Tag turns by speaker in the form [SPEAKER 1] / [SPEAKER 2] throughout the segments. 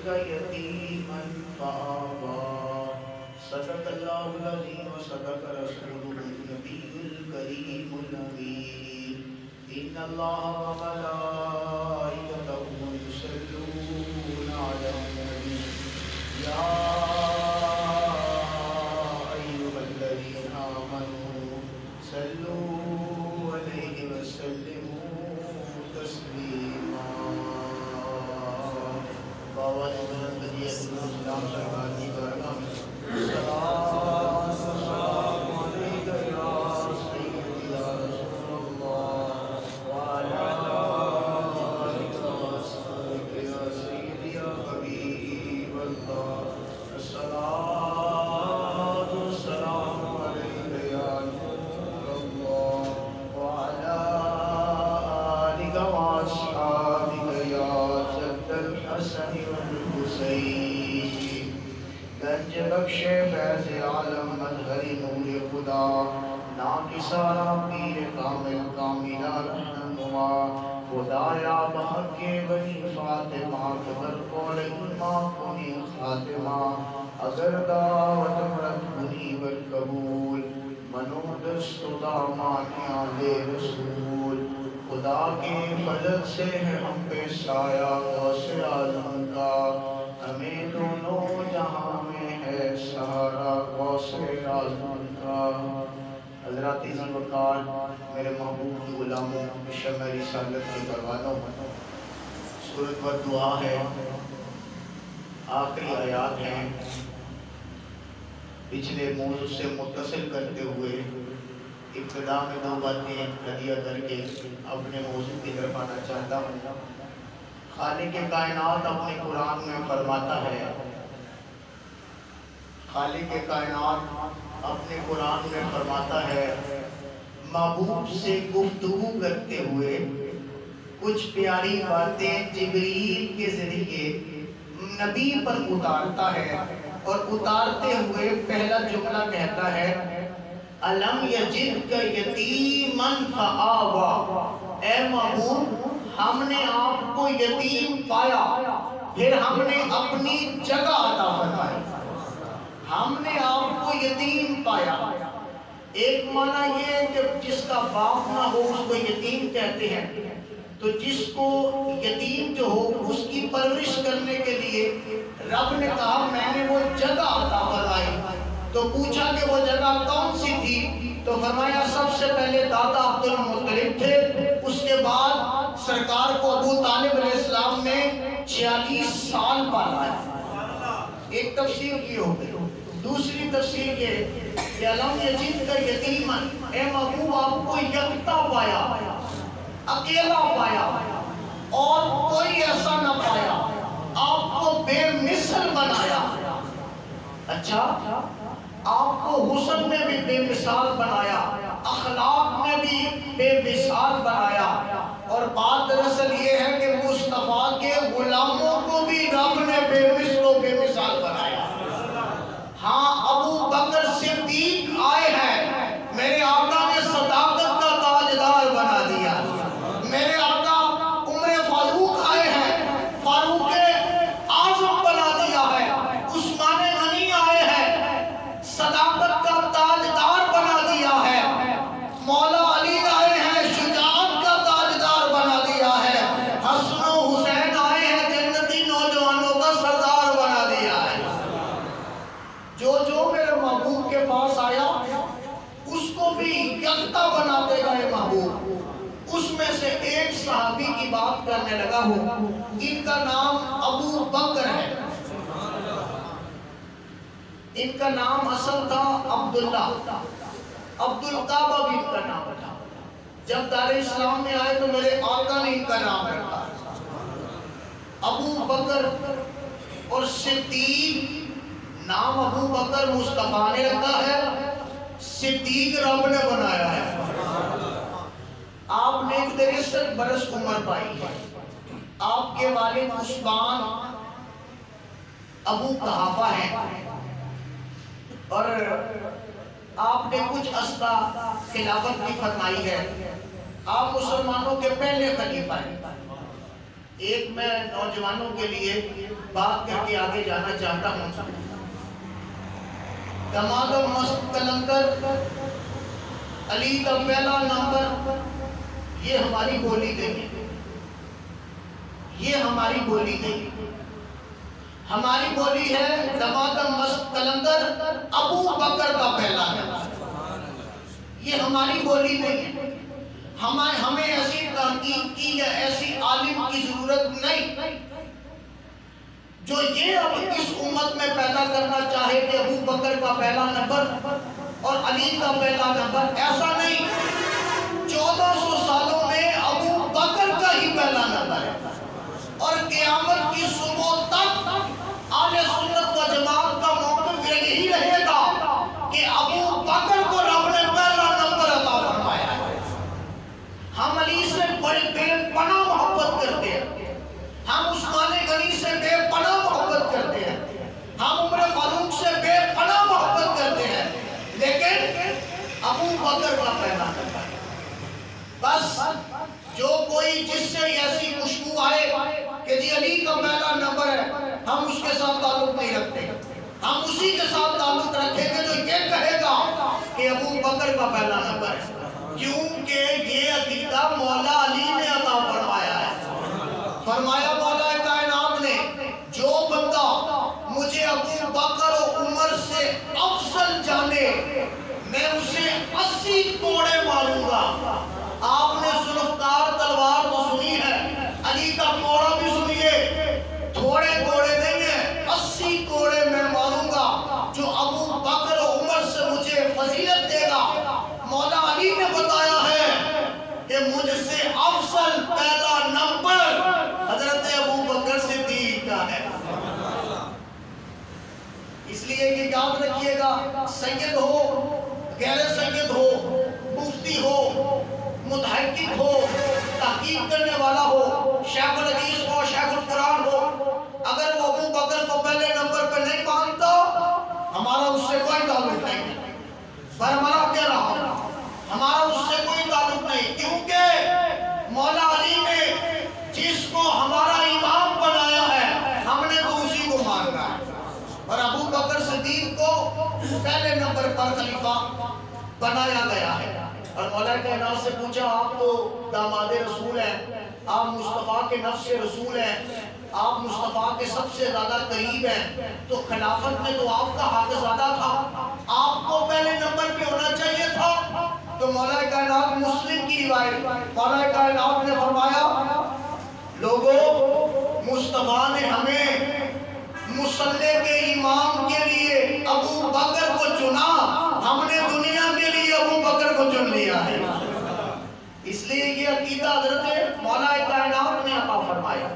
[SPEAKER 1] يتيما فآوى صدق الله العظيم وصدق رسوله النبي الكريم الأمين إن الله وملائكته يصلون على النبي يا أيها الذين آمنوا صلوا عليه وسلموا تسليما بابا حضرت نبی اسلام سرکار کی بارگاہ میں سلام سلام علیک یا سیدی یا رسول اللہ وعلی آلک وصحبک یا سیدی یا حبیب اللہ الصلاۃ والسلام علیک یا نور اللہ وعلی آلک واصحابک یا جد الحسن والحسین گنج بخش فیض عالم مظہر نور خدا ناکسارا پیر کامل کاملہ رہنما خدایا بحق بنی فاطمہ قبر قول ایمان کنی خاتمہ اگر دعوت مرد کنی بالقبول منودست دامانیاں لے رسول خدا کے فضل سے ہے ہم پہ سایہ غوث اعظم کا ہمیں دونوں جہاں میں ہے سہارا غوث اعظم کا حضرات عزیز وقار میرے محبوب کی غلاموں شمع رسالت کے پروانوں سورت و دعا ہے آخری آیات ہیں پچھلے موضوع سے متصل کرتے ہوئے ابتدا میں دو باتیں ہدیہ کر کے اپنے موضوع کی طرف آنا چاہتا ہوں خالق کائنات اپنے قرآن میں فرماتا ہے خالق کائنات اپنے قرآن میں فرماتا ہے محبوب سے گفتگو کرتے ہوئے کچھ پیاری باتیں جبریل کے ذریعے نبی پر اتارتا ہے اور اتارتے ہوئے پہلا جملہ کہتا ہے الم یجدک یتیما فآوی اے محبوب ہم نے آپ کو یتیم پایا پھر ہم نے اپنی جگہ عطا فرمائی ہم نے آپ کو یتیم پایا ایک معنی یہ ہے کہ جس کا باپ نہ ہو اس کو یتیم کہتے ہیں تو جس کو یتیم جو ہو اس کی پرورش کرنے کے لیے رب نے کہا میں نے وہ جگہ عطا فرمائی تو پوچھا کہ وہ جگہ کون سی تھی تو فرمایا سب سے پہلے دادا عبد المطلب تھے اس کے بعد سرکار کو ابو طالب علیہ السلام نے 46 سال پالا ایک تفسیر کی ہو گئی دوسری تفسیر یہ کہ الم یجدک یتیما اے محبوب آپ کو یکتا پایا اکیلا پایا اور کوئی ایسا نہ پایا آپ کو بے مثل بنایا اچھا آپ کو حسن میں بھی بے مثال بنایا اخلاق میں بھی بے مثال بنایا اور بات دراصل یہ ہے کہ مصطفیٰ کے غلاموں کو بھی رب نے بے مثل و بے مثال بنایا ہاں ابو بکر صدیق آئے ہیں میرے آقا نے صداقت کا تاجدار بنا دیا میرے آقا عمر فاروق آئے ہیں فاروق اعظم بنا دیا ہے عثمان غنی آئے ہیں صداقت کا تاجدار بنا دیا ہے مولا علی آئے ہیں شجاعت کا تاجدار بنا دیا ہے حسن و حسین آئے ہیں جنتی نوجوانوں کا سردار بنا دیا ہے جو میرے محبوب کے پاس آیا اس کو بھی یکتا بناتے گئے محبوب اس میں سے ایک صحابی کی بات کرنے لگا ہوں ان کا نام ابو بکر ہے ان کا نام اصل تھا عبداللہ عبدالقعبہ بھی ان کا نام تھا جب دار اسلام میں آئے تو میرے آقا نے ان کا نام رکھا ابو بکر اور صدیق نام ابو بکر مصطفیٰ نے رکھا ہے صدیق رب نے بنایا ہے آپ نے 63 برس عمر پائی ہے آپ کے والد عثمان ابو قحافہ ہیں اور آپ نے کچھ عرصہ خلافت بھی فرمائی ہے آپ مسلمانوں کے پہلے خلیفہ ہیں ایک میں نوجوانوں کے لیے بات کر کے آگے جانا چاہتا ہوں. دماغ مست کلندر علی کا پہلا نمبر یہ ہماری بولی نہیں ہے. یہ ہماری بولی نہیں ہے. ہماری بولی ہے دماغ مست کلندر ابو بکر کا پہلا نمبر. یہ ہماری بولی نہیں ہے. ہمیں ایسی تحقیق کی یا ایسی عالم کی ضرورت نہیں جو یہ اب اس امت میں پیدا کرنا چاہے کہ ابو بکر کا پہلا نمبر اور علی کا پہلا نمبر. ایسا نہیں. 1400 سالوں میں ابو بکر کا ہی پہلا نمبر ہے اور قیامت کی صبح تک اہل سنت و جماعت کا موقف یہی رہے گا کہ ابو بکر کو رب نے پہلا نمبر عطا فرمایا ہے. ہم علی سے بڑے بے پناہ محبت کرتے ہیں. ہم عثمان غنی سے بے پناہ محبت کرتے ہیں. ہم عمر فاروق سے بے پناہ محبت کرتے ہیں. لیکن ابو بکر کا پہلا نمبر ہے. بس جو کوئی جس سے ایسی خوشبو آئے کہ جی علی کا پہلا نمبر ہے, ہم اس کے ساتھ تعلق نہیں رکھتے. ہم اسی کے ساتھ تعلق رکھیں گے جو یہ کہے گا کہ ابو بکر کا پہلا نمبر ہے, کیونکہ یہ عقیدہ مولا علی نے عطا فرمایا ہے. فرمایا مولا کائنات نے جو بندہ مجھے ابو بکر و عمر سے افضل جانے میں اسے 80 کوڑے ماروں گا. آپ نے ذوالفقار تلوار تو سنی ہے, علی کا کوڑا بھی سنیے. تھوڑے کوڑے نہیں ہیں, 80 کوڑے میں ماروں گا جو ابو بکر و عمر سے مجھے فضیلت دے گا. مولا علی نے بتایا ہے کہ مجھ سے افضل پہلا نمبر حضرت ابو بکر صدیق کا ہے. اس لیے یہ یاد رکھیے گا, سید ہو, غیر سید ہو, مفتی ہو, متحقق ہو, تحقیق کرنے والا ہو, شیخ الحدیث ہو, شیخ القرآن ہو, اگر وہ ابو بکر کو پہلے نمبر پہ نہیں مانتا ہمارا اس سے کوئی تعلق نہیں. پر ہمارا کیا رہا, ہمارا اس سے کوئی تعلق نہیں, کیونکہ مولا علی نے جس کو ہمارا امام بنایا ہے ہم نے تو اسی کو ماننا ہے. اور ابو بکر صدیق کو پہلے نمبر پر خلیفہ بنایا گیا ہے. اور مولا کائنات سے پوچھا, آپ تو داماد رسول ہیں, آپ مصطفیٰ کے نفس رسول ہیں, آپ مصطفیٰ کے سب سے زیادہ قریب ہیں, تو خلافت میں تو آپ کا حق زیادہ تھا, آپ کو پہلے نمبر پہ ہونا چاہیے تھا. تو مولا کائنات مسلم کی روایت, مولا کائنات نے فرمایا لوگوں مصطفیٰ نے ہمیں مصلی کے امام کے لیے ابو بکر کو چنا, ہم نے دنیا کے لیے ابو بکر کو چن لیا ہے. اس لیے یہ عقیدہ حضرت مولا کائنات نے عطا فرمایا.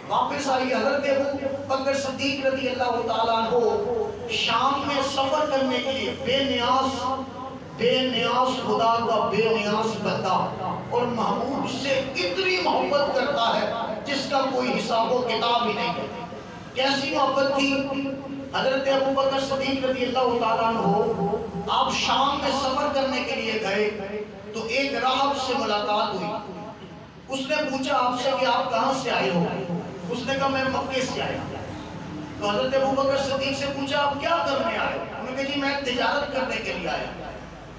[SPEAKER 1] واپس آئی حضرت ابو بکر صدیق رضی اللہ تعالیٰ عنہ شام میں سفر کرنے کے لیے بے نیاز خدا کا بے نیاز بندہ اور محبوب سے اتنی محبت کرتا ہے جس کا کوئی حساب و کتاب ہی نہیں ہے. کیسی محبت تھی حضرت ابو بکر صدیق رضی اللہ تعالیٰ عنہ, آپ شام میں سفر کرنے کے لیے گئے تو ایک راہب سے ملاقات ہوئی. اس نے پوچھا آپ سے کہ آپ کہاں سے آئے ہو؟ اس نے کہا میں مکے سے آیا. تو حضرت ابو بکر صدیق سے پوچھا آپ کیا کرنے آئے؟ انہوں نے کہا جی میں تجارت کرنے کے لیے آیا.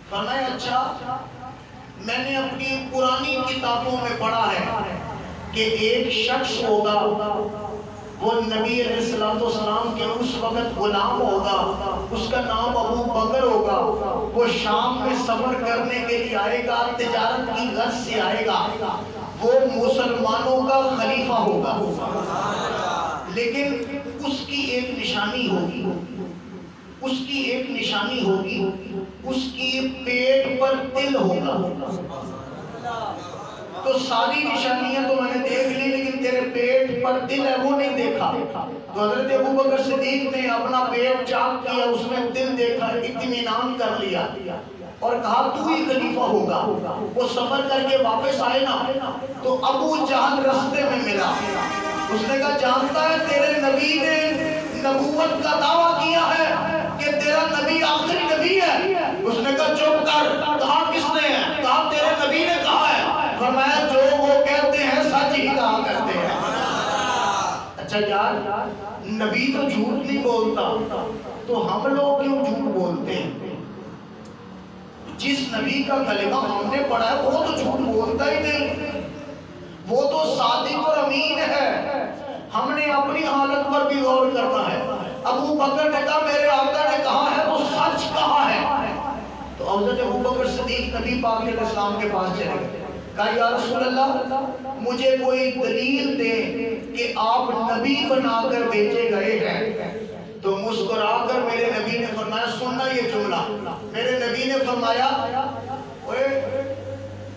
[SPEAKER 1] فرمایا اچھا, میں نے اپنی پرانی کتابوں میں پڑھا ہے کہ ایک شخص ہوگا, وہ نبی علیہ السلام کے اس وقت غلام ہوگا, اس کا نام ابو بکر ہوگا, وہ شام میں سفر کرنے کے لیے آئے گا, تجارت کی غرض سے آئے گا, وہ مسلمانوں کا خلیفہ ہوگا. لیکن اس کی ایک نشانی ہوگی, اس کی ایک نشانی ہوگی, اس کی پیٹ پر تل ہوگا. تو ساری نشانیاں تو میں نے دیکھ لی, لیکن تیرے پیٹ پر دل ہے وہ نہیں دیکھا. تو حضرت ابو بکر صدیق نے اپنا پیٹ چاک کیا, اس میں دل دیکھا, اطمینان کر لیا اور کہا تو ہی خلیفہ ہوگا. وہ سفر کر کے واپس آئے نا تو ابو جہل رستے میں ملا. اس نے کہا جانتا ہے تیرے نبی نے نبوت کا دعویٰ کیا ہے کہ تیرا نبی آخری نبی ہے. اس نے کہا چپ کر, کہا کس نے ہے؟ کہا تیرے نبی نے کہا ہے. فرمایا جو وہ کہتے ہیں سچ ہی کہا کرتے ہیں. اچھا یار نبی تو جھوٹ نہیں بولتا تو ہم لوگ کیوں جھوٹ بولتے ہیں؟ جس نبی کا کلمہ ہم نے پڑھا ہے وہ تو جھوٹ بولتا ہی نہیں، وہ تو صادق اور امین ہے۔ ہم نے اپنی حالت پر بھی غور کرنا ہے۔ ابو بکر نے کہا میرے آقا نے کہا ہے تو سچ کہا ہے، تو حضرت ابو بکر صدیق نبی پاک علیہ السلام کے پاس چلے گئے، کہا یا رسول اللہ مجھے کوئی دلیل دے کہ آپ نبی بنا کر بھیجے گئے ہیں۔ تو مسکرا کر میرے نبی نے فرمایا، سننا یہ جملہ، میرے نبی نے فرمایا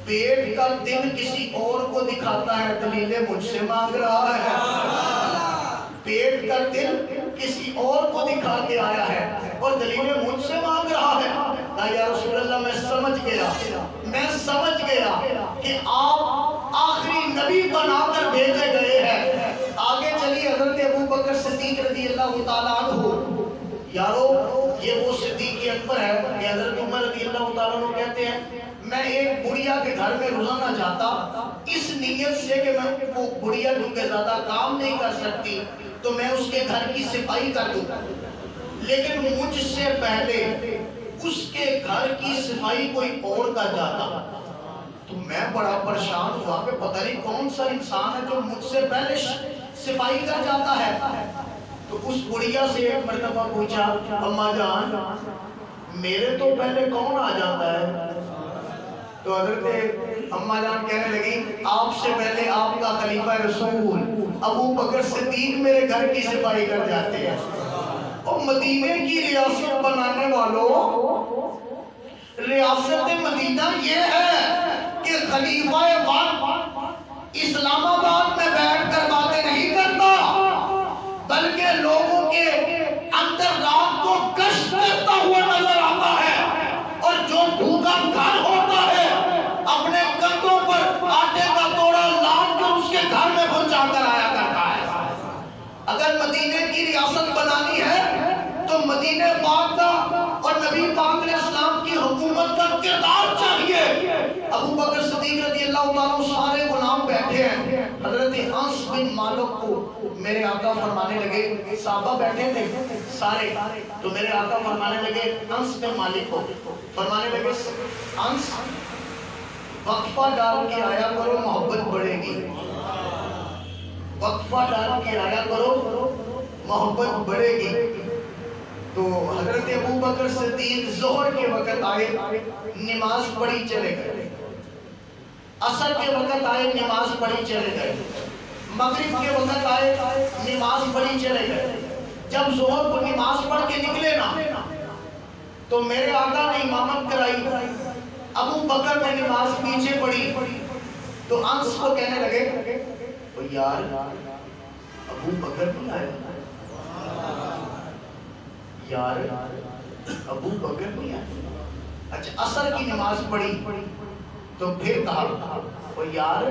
[SPEAKER 1] پیٹ کا دل کسی اور کو دکھاتا ہے، دلیلیں مجھ سے مانگ رہا ہے۔ پیٹ کا دل کسی اور کو دکھا کے آیا ہے اور دلیلیں مجھ سے مانگ رہا ہے۔ کہا یا رسول اللہ میں سمجھ گیا کہ آپ آخری نبی بنا کر بھیجے گئے ہیں۔ آگے چلی حضرت ابو بکر صدیق رضی اللہ تعالیٰ عنہ، یارو یہ وہ صدیق اکبر ہے کہ حضرت عمر رضی اللہ تعالیٰ عنہ کہتے ہیں میں ایک بڑیا کے گھر میں روزانہ جاتا اس نیت سے کہ میں وہ بڑیا کیونکہ زیادہ کام نہیں کر سکتی تو میں اس کے گھر کی صفائی کر دوں، لیکن مجھ سے پہلے اس کے گھر کی صفائی کوئی اور کا جاتا تو میں بڑا پریشان ہوا کہ پتہ نہیں کون سا انسان ہے جو مجھ سے پہلے صفائی کر جاتا ہے۔ تو اس بڑیا سے ایک مرتبہ پوچھا اماں جان میرے تو پہلے کون آ جاتا ہے؟ تو حضرت اماں جان کہنے لگی آپ سے پہلے آپ کا خلیفہ رسول ابو بکر صدیق میرے گھر کی صفائی کر جاتے ہیں۔ اور مدینے کی ریاست بنانے والوں، ریاست مدینہ یہ ہے کہ خلیفہ پاک اسلام آباد میں بیٹھ کر باتیں نہیں کرتا بلکہ لوگوں کے اندر رات کو گشت کرتا ہوا نظر آتا ہے، اور جو بھوکا گھر ہوتا ہے اپنے کندھوں پر آٹے کا توڑا لاد کر اس کے گھر میں پہنچا کر آیا کرتا ہے۔ اگر مدینے کی ریاست بنانی ہے تو مدینے پاک کا اور نبی پاک علیہ السلام کی حکومت کا کردار چاہیے۔ ابو بکر صدیق رضی اللہ تعالیٰ سارے غلام بیٹھے ہیں، حضرت انس بن مالک کو میرے آقا فرمانے لگے، صحابہ بیٹھے تھے سارے، تو میرے آقا فرمانے لگے انس بن مالک کو، فرمانے لگے انس وقفہ ڈال کے آیا کرو محبت بڑھے گی، وقفہ ڈال کے آیا کرو محبت بڑھے گی۔ تو حضرت ابو بکر صدیق ظہر کے وقت آئے نماز پڑھی چلے گئے، عصر کے وقت آئے نماز پڑھی چلے گئے، مغرب کے وقت آئے نماز پڑھی چلے گئے۔ جب ظہر کو نماز پڑھ کے نکلے نا تو میرے آقا نے امامت کرائی، ابو بکر نے نماز پیچھے پڑھی، تو انس کو کہنے لگے یار ابو بکر نہیں آیا، یار ابو بکر نہیں آیا۔ اچھا عصر کی نماز پڑھی تو پھر کہا یار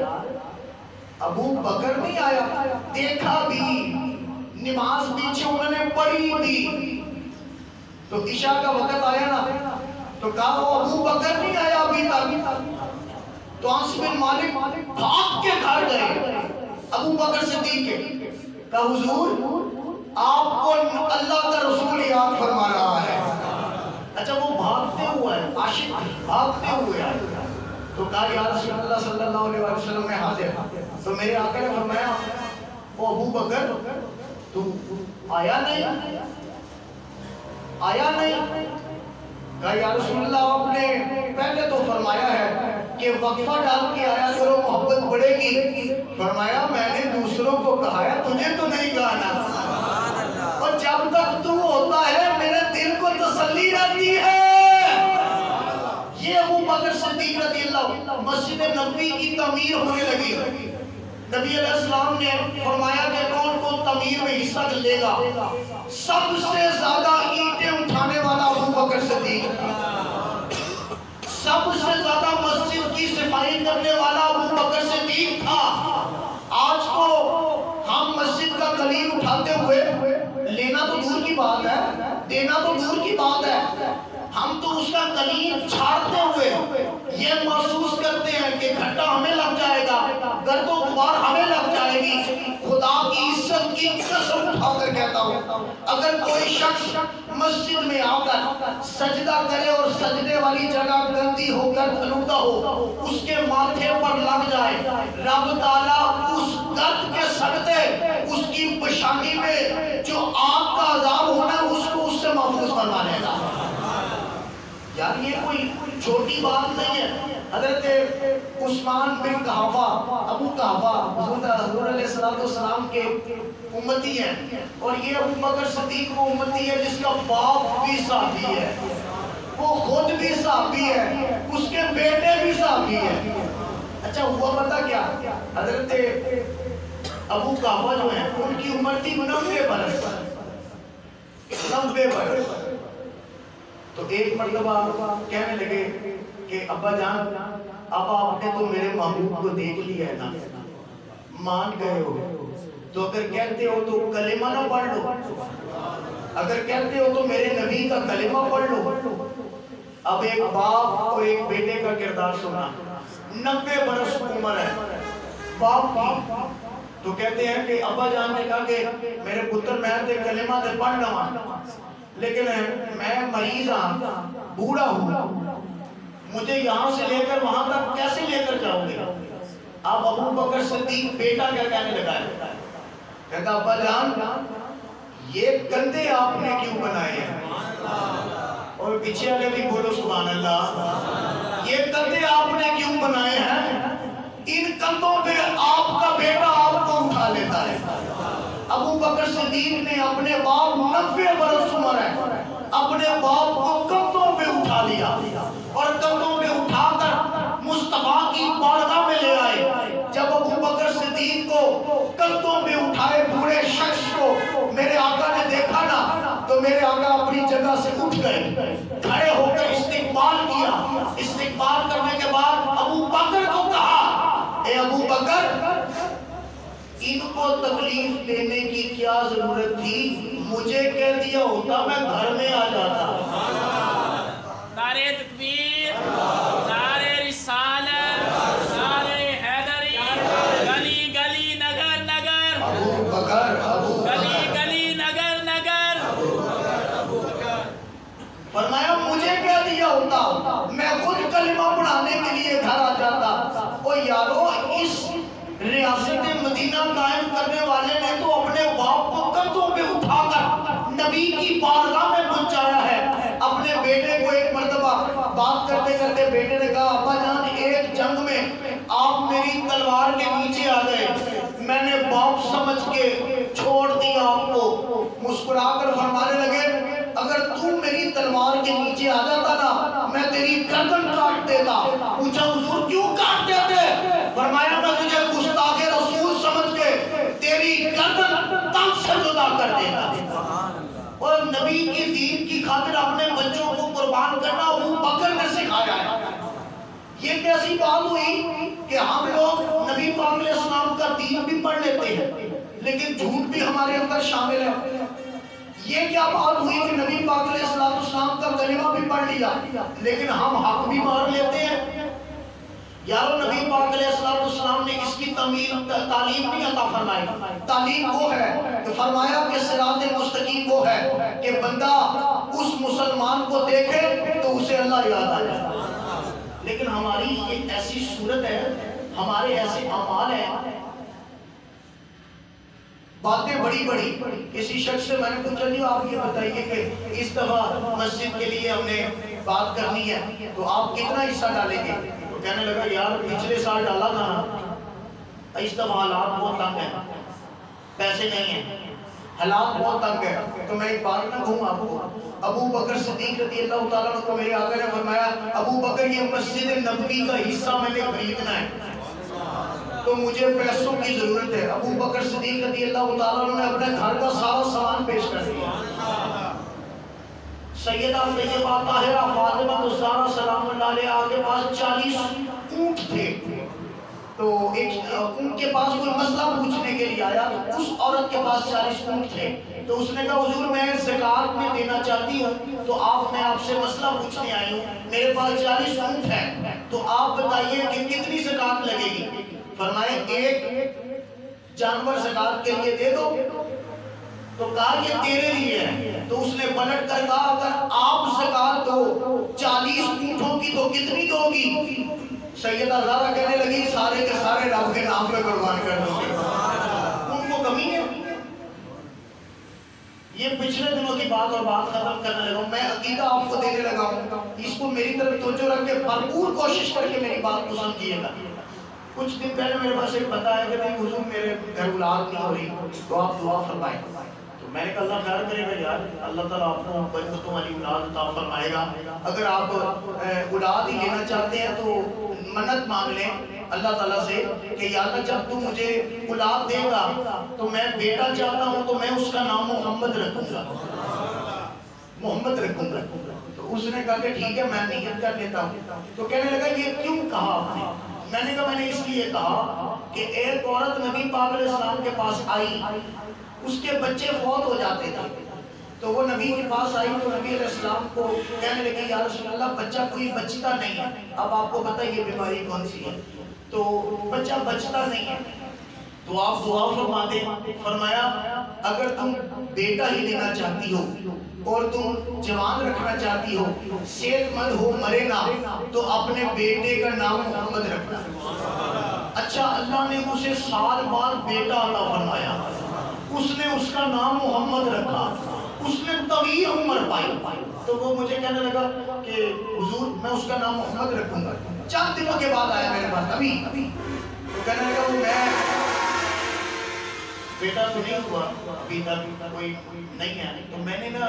[SPEAKER 1] ابو بکر نہیں آیا، دیکھا بھی نماز پیچھے انہوں نے پڑھی بھی، تو عشاء کا وقت آیا نا تو کہا وہ ابو بکر نہیں آیا ابھی تک، تو انس بن مالک بھاگ کے گھر گئے ابو بکر صدیق کے، کہا حضور آپ کو اللہ کا رسول یاد فرما رہا ہے۔ اچھا وہ بھاگتے ہوئے عاشق بھاگتے ہوئے آئے، تو کہا یا رسول اللہ صلی اللہ علیہ وسلم میں حاضر، تو میرے آقا نے فرمایا وہ ابو بکر تو آیا نہیں، کہا یا رسول اللہ آپ نے پہلے تو فرمایا ہے کہ وقفہ ڈال کے آیا کرو محبت بڑھے گی، فرمایا میں نے دوسروں کو کہا ہے تجھے تو نہیں کہا نا، اور جب تک تو ہوتا ہے میرے دل کو تسلی رہتی ہے۔ یہ ابو بکر صدیق رضی اللہ، مسجد نبوی کی تعمیر ہونے لگی، نبی علیہ السلام نے فرمایا کہ کون کون تعمیر میں حصہ لے گا، سب سے زیادہ اینٹیں اٹھانے والا ابو بکر صدیق، سب سے زیادہ مسجد کی صفائی کرنے والا ابو بکر صدیق تھا۔ آج تو ہم مسجد کا کلیم اٹھاتے ہوئے لینا تو دور کی بات ہے، دینا تو دور کی بات ہے، ہم تو اس کا کلیم چھاڑتے ہوئے یہ محسوس کرتے ہیں کہ گھٹا ہمیں لگ جائے گا، گرد و غبار ہمیں لگ جائے گی، خدا کی عزت کی ہوں، اگر کوئی شخص مسجد میں آ کر سجدہ کرے اور سجدے والی جگہ گندی ہو کر آلودہ ہو، اس کے ماتھے پر لگ جائے، رب تعالیٰ اس گرد کے صدقے اس کی پیشانی میں جو آگ کا عذاب ہونا ہے اس کو اس سے محفوظ فرما لے گا۔ یار یہ کوئی چھوٹی بات نہیں ہے۔ حضرت عثمان بن قحافہ، ابو قحافہ حضور علیہ السلام کے امتی ہیں، اور یہ ابو بکر صدیق وہ امتی ہے جس کا باپ بھی صحابی ہے، وہ خود بھی صحابی ہے، اس کے بیٹے بھی صحابی ہیں۔ اچھا ہوا پتہ کیا؟ حضرت ابو قحافہ جو ہیں ان کی عمر تھی 90 برس، 90 برس۔ تو ایک مرتبہ کہنے لگے کہ ابا جان، اب آپ نے تو میرے محبوب کو دیکھ لیا ہے نا، مان گئے ہو، تو اگر کہتے ہو تو کلمہ نہ پڑھ لو، اگر کہتے ہو تو میرے نبی کا کلمہ پڑھ لو۔ اب ایک باپ اور ایک بیٹے کا کردار سنا، 90 برس عمر ہے باپ کی، تو کہتے ہیں کہ ابا جان نے کہا کہ میرے پتر میں تے کلمہ تے پڑھ لواں، لیکن میں مریض ہوں، بوڑھا ہوں، مجھے یہاں سے لے کر وہاں تک کیسے لے کر جاؤ گے؟ اب ابو بکر صدیق بیٹا کیا کہنے لگا ہے؟ کہتا ابا جان یہ کندھے آپ نے کیوں بنائے ہیں؟ اور پیچھے والے بھی بولو سبحان اللہ، یہ کندھے آپ نے کیوں بنائے ہیں؟ ان کندھوں پہ آپ کا بیٹا آپ کو اٹھا لیتا ہے۔ ابو بکر صدیق نے اپنے باپ 90 برس عمر ہے، اپنے باپ کو کندھوں پہ اٹھا لیا اور کندھوں پہ اٹھا کر مصطفیٰ کی بارگاہ میں لے آئے۔ جب ابو بکر صدیق کو کندھوں پہ اٹھائے بوڑھے شخص کو میرے آقا نے دیکھا نا، تو میرے آقا اپنی جگہ سے اٹھ گئے، کھڑے ہو کر استقبال کیا۔ استقبال کرنے کے بعد ابو بکر کو کہا، اے ابو بکر ان کو تکلیف دینے کی کیا ضرورت تھی؟ مجھے کہہ دیا ہوتا میں گھر میں آ جاتا۔
[SPEAKER 2] نعرہ تکبیر، نعرہ رسالت، نعرہ حیدری، گلی گلی نگر نگر،
[SPEAKER 1] ابو بکر،
[SPEAKER 2] گلی گلی نگر نگر،
[SPEAKER 1] فرمایا مجھے کہہ دیا ہوتا میں خود کلمہ پڑھانے کے لیے گھر آ جاتا۔ او یارو، اس ریاست مدینہ قائم کرنے والے نے تو اپنے باپ کو کندھوں پہ اٹھا کر نبی کی بارگاہ میں پہنچایا ہے۔ اپنے بیٹے کو ایک مرتبہ بات کرتے کرتے بیٹے نے کہا ابا جان ایک جنگ میں آپ میری تلوار کے نیچے آ گئے، میں نے باپ سمجھ کے چھوڑ دیا آپ کو۔ مسکرا کر فرمانے لگے اگر تو میری تلوار کے نیچے آ جاتا نا میں تیری گردن کاٹ دیتا۔ پوچھا حضور کیوں کاٹ دیتے؟ فرمایا میں تجھے گستاخ رسول سمجھ کے تیری گردن تن سے جدا کر دیتا۔ اور نبی کی دین کی خاطر اپنے بچوں کو قربان کرنا ابو بکر نے سکھایا ہے۔ یہ کیسی بات ہوئی کہ ہم لوگ نبی پاک علیہ السلام کا دین بھی پڑھ لیتے ہیں لیکن جھوٹ بھی ہمارے اندر شامل ہے۔ یہ کیا بات ہوئی کہ نبی پاک علیہ السلام کا کلمہ بھی پڑھ لیا لیکن ہم حق بھی مار لیتے ہیں؟ یارو نبی پاک علیہ السلام نے اس کی تعلیم نہیں عطا فرمائی۔ تعلیم وہ ہے کہ فرمایا کہ صراط مستقیم وہ ہے کہ بندہ اس مسلمان کو دیکھے تو اسے اللہ یاد آ جائے۔ لیکن ہماری ایک ایسی صورت ہے، ہمارے ایسے اعمال ہیں، باتیں بڑی بڑی۔ کسی شخص سے میں نے پوچھا جی آپ یہ بتائیے کہ اس دفعہ مسجد کے لیے ہم نے بات کرنی ہے تو آپ کتنا حصہ ڈالیں گے؟ تو کہنے لگا یار پچھلے سال ڈالا تھا نا، اس دفعہ حالات بہت تنگ ہیں، پیسے نہیں ہیں، حالات بہت تنگ ہیں۔ تو میں ایک بات نہ کہوں آپ کو، ابو بکر صدیق رضی اللہ تعالیٰ عنہ کو میرے آقا نے فرمایا ابو بکر یہ مسجد نبوی کا حصہ میں نے خریدنا ہے تو مجھے پیسوں کی ضرورت ہے۔ ابو بکر صدیق رضی اللہ تعالیٰ عنہ نے اپنے گھر کا سارا سامان پیش کر دیا۔ سیدہ طیبہ طاہرہ فاطمہ الزہرا سلام اللہ علیہا کے پاس 40 اونٹ تھے، تو ان کے پاس کوئی مسئلہ پوچھنے کے لیے آیا، اس عورت کے پاس 40 اونٹ تھے، تو اس نے کہا حضور میں زکوٰۃ میں دینا چاہتی ہوں تو میں آپ سے مسئلہ پوچھنے آئی ہوں، میرے پاس 40 اونٹ ہے تو آپ بتائیے کہ کتنی زکوٰۃ لگے گی؟ فرمائے ایک جانور زکوٰۃ کے لیے دے دو۔ تو کہا یہ تیرے لیے ہے. تو اس نے پلٹ کر کہا اگر آپ زکات دو 40 اونٹوں کی تو کتنی دو گی؟ سیدہ زہرا کہنے لگی سارے کے سارے رب کے نام پہ قربان کر دو گے. ان کو کمی ہے. یہ پچھلے دنوں کی بات اور بات ختم کرنے لگا ہوں. میں عقیدہ آپ کو دینے لگا ہوں, اس کو میری طرف توجہ رکھ کے بھرپور کوشش کر کے میری بات کو سمجھیے گا. کچھ دن پہلے میرے پاس ایک بتا ہے کہ نہیں حضور میرے گھر اولاد نہیں ہو رہی تو آپ دعا فرمائیں. تو میں نے کہا اللہ خیر کرے گا یار, اللہ تعالیٰ آپ کو برکتوں والی اولاد عطا فرمائے گا. اگر آپ اولاد ہی لینا چاہتے ہیں تو منت مانگ لیں اللہ تعالیٰ سے کہ یا اللہ جب تو مجھے اولاد دے گا تو میں بیٹا چاہتا ہوں تو میں اس کا نام محمد رکھوں گا, محمد رکھوں گا. تو اس نے کہا کہ ٹھیک ہے میں نیت کر لیتا ہوں. تو کہنے لگا یہ کیوں کہا آپ نے؟ میں نے کہا میں نے اس لیے کہا کہ ایک عورت نبی پاک علیہ السلام کے پاس آئی, اس کے بچے فوت ہو جاتے تھے. تو وہ نبی کے پاس آئی تو نبی علیہ السلام کو کہنے لگے یا رسول اللہ بچہ کوئی بچتا نہیں ہے. اب آپ کو پتہ یہ بیماری کون سی ہے, تو بچہ بچتا نہیں ہے. تو آپ دعا فرماتے. فرمایا اگر تم بیٹا ہی لینا چاہتی ہو اور تم جوان رکھنا چاہتی ہو, صحت مند ہو, مرے نہ, تو اپنے بیٹے کا نام محمد رکھنا. اچھا اللہ نے اسے سال بعد بیٹا عطا فرمایا, اس نے اس کا نام محمد رکھا, اس نے طویل عمر پائی. تو وہ مجھے کہنے لگا کہ حضور میں اس کا نام محمد رکھوں گا. چند دنوں کے بعد آیا میرے پاس ابھی. تو کہنے لگا وہ میں بیٹا تو نہیں ہوا ابھی تک کوئی نہیں ہے. تو میں نے نا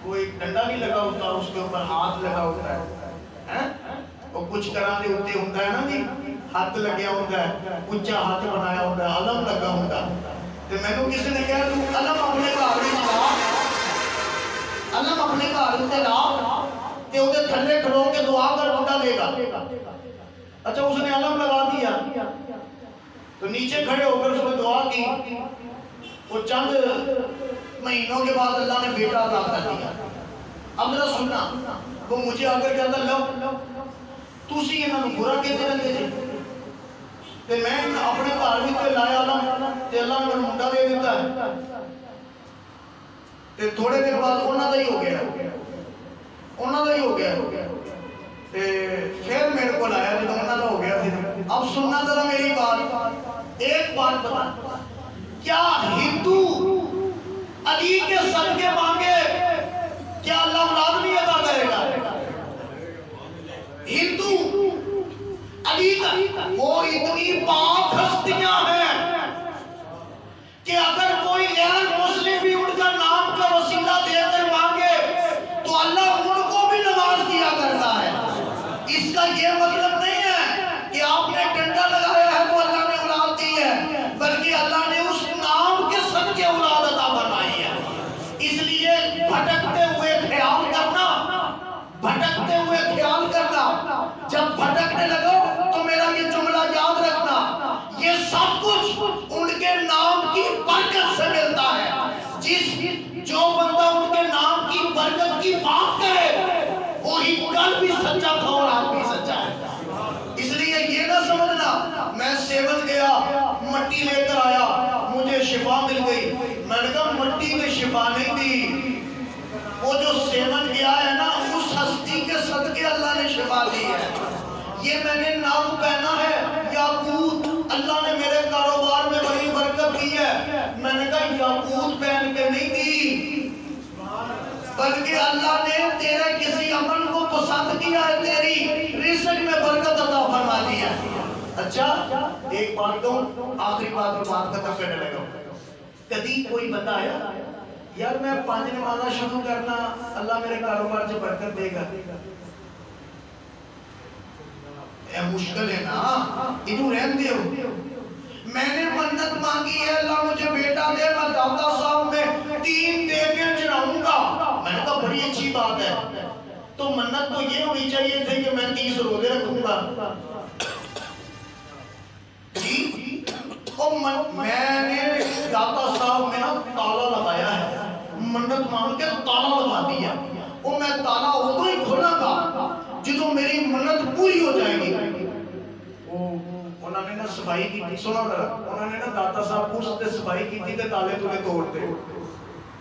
[SPEAKER 1] کوئی ڈنڈا نہیں لگا ہوتا, اس کے اوپر ہاتھ لگا ہوتا ہے, اور کچھ کرا دے ہوتے ہوتا ہے نا جی, ہاتھ لگیا ہوتا ہے, اونچا ہاتھ بنایا ہوتا ہے, علم لگا ہوتا ہے. تو میں نے کسی نے کہا تو علم اپنے گھر میں لا, علم اپنے گھر میں لا تے وہ تھلے کھلو کے دعا کر بندہ دے گا. اچھا اس نے علم لگا دیا تو نیچے کھڑے ہو کر اس نے دعا کی. وہ چند مہینوں کے بعد اللہ نے بیٹا عطا کر دیا. اب ذرا سننا, وہ مجھے آ کر کہتا لو تسی انہاں نوں برا کہتے رہتے جی, تے میں اپنے گھر وچ لایا تے اللہ نے منڈا دے دیتا ہے. تے تھوڑے دن بعد انہاں دا ہی ہو گیا, انہاں دا ہی ہو گیا. تے پھر میرے کو لایا جب انہاں دا ہو گیا. اب سننا ذرا میری بات, ایک بات بتا, کیا ہندو علی کے صدقے مانگے کیا اللہ اولاد نہیں عطا کرے گا؟ ہندو علی کا وہ اتنی پاک ہستیاں ہیں کہ اگر کوئی غیر مسلم بھی ان کا نام کا وسیلہ دے کر مانگے تو اللہ ان کو بھی نواز دیا کرتا ہے. اس کا یہ مطلب نہیں ہے کہ آپ نے ڈنڈا لگایا ہے تو اللہ نے اولاد دی ہے, بلکہ اللہ نے اس نام کے صدقے اولاد عطا فرمائی ہے. اس لیے بھٹکتے ہوئے خیال کرنا, بھٹکتے ہوئے خیال کرنا, جب بھٹکنے لگو تو میرا یہ جملہ یاد رکھنا, یہ سب کچھ ان کے نام کی برکت سے ملتا ہے. جو بندہ ان کے نام کی برکت کی بات کرے وہی کل بھی سچا تھا اور آج بھی سچا ہے. اس لیے یہ نہ سمجھنا میں سیون گیا مٹی لے کر آیا مجھے شفا مل گئی. میں نے کہا مٹی میں شفا نہیں دی, وہ جو سیون گیا ہے نا اس ہستی کے صدقے اللہ نے شفا دی ہے. یہ میں نے نام پہنا ہے یاقوت, اللہ نے میرے کاروبار میں بڑی برکت دی ہے. میں نے کہا یاقوت پہن کے نہیں دی, بلکہ اللہ نے تیرے کسی عمل کو پسند کیا ہے, تیری رزق میں برکت عطا فرما دی ہے. اچھا ایک بات تو آخری بات اور بات ختم کرنے لگا. کبھی کوئی بتایا یار میں 5 نمازاں شروع کرنا اللہ میرے کاروبار سے برکت دے گا؟ اے مشکل ہے نا, انہوں رہن دے ہو. میں نے منت مانگی ہے اللہ مجھے بیٹا دے, میں داتا صاحب میں 3 دے کے چڑھاؤں گا. میں نے کہا بڑی اچھی بات ہے, تو منت تو یہ ہونی چاہیے تھے کہ میں 30 روزے رکھوں گا. میں نے داتا صاحب میں تالا لگایا ہے, منت مانگ کے تالا لگا دیا. وہ میں تالا ادھر ہی کھولا گا جدوں میری منت پوری ہو جائے گی. انہوں نے نا صفائی کی, سنو ذرا, انہوں نے نا داتا صاحب پوچھتے صفائی کی تھی تے تالے توڑے توڑ دے.